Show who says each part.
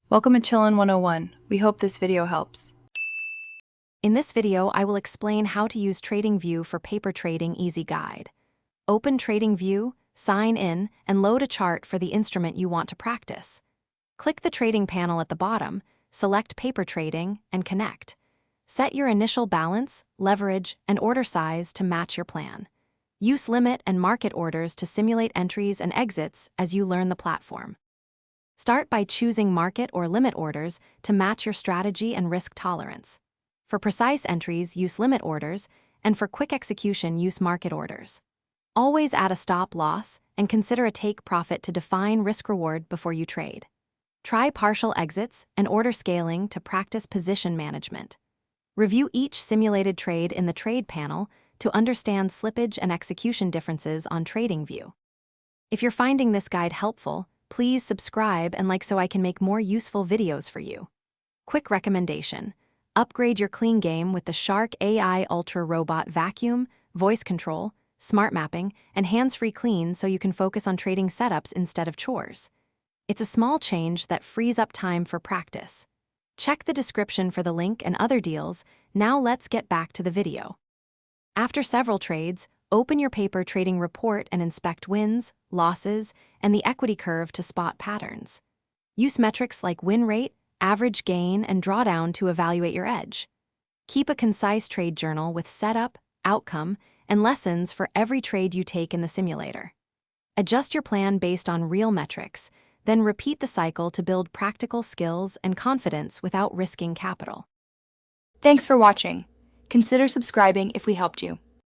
Speaker 1: Welcome to Chillin' 101. We hope this video helps.
Speaker 2: In this video, I will explain how to use TradingView for paper trading easy guide. Open TradingView, sign in, and load a chart for the instrument you want to practice. Click the trading panel at the bottom, select paper trading, and connect. Set your initial balance, leverage, and order size to match your plan. Use limit and market orders to simulate entries and exits as you learn the platform. Start by choosing market or limit orders to match your strategy and risk tolerance. For precise entries, use limit orders, and for quick execution, use market orders. Always add a stop loss and consider a take profit to define risk-reward before you trade. Try partial exits and order scaling to practice position management. Review each simulated trade in the trade panel to understand slippage and execution differences on TradingView. If you're finding this guide helpful, please subscribe and like so I can make more useful videos for you. Quick recommendation: upgrade your clean game with the Shark AI Ultra Robot Vacuum, voice control, smart mapping, and hands-free clean so you can focus on trading setups instead of chores. It's a small change that frees up time for practice. Check the description for the link and other deals. Now let's get back to the video. After several trades, open your paper trading report and inspect wins, losses, and the equity curve to spot patterns. Use metrics like win rate, average gain, and drawdown to evaluate your edge. Keep a concise trade journal with setup, outcome, and lessons for every trade you take in the simulator. Adjust your plan based on real metrics, then repeat the cycle to build practical skills and confidence without risking capital.
Speaker 3: Thanks for watching. Consider subscribing if we helped you.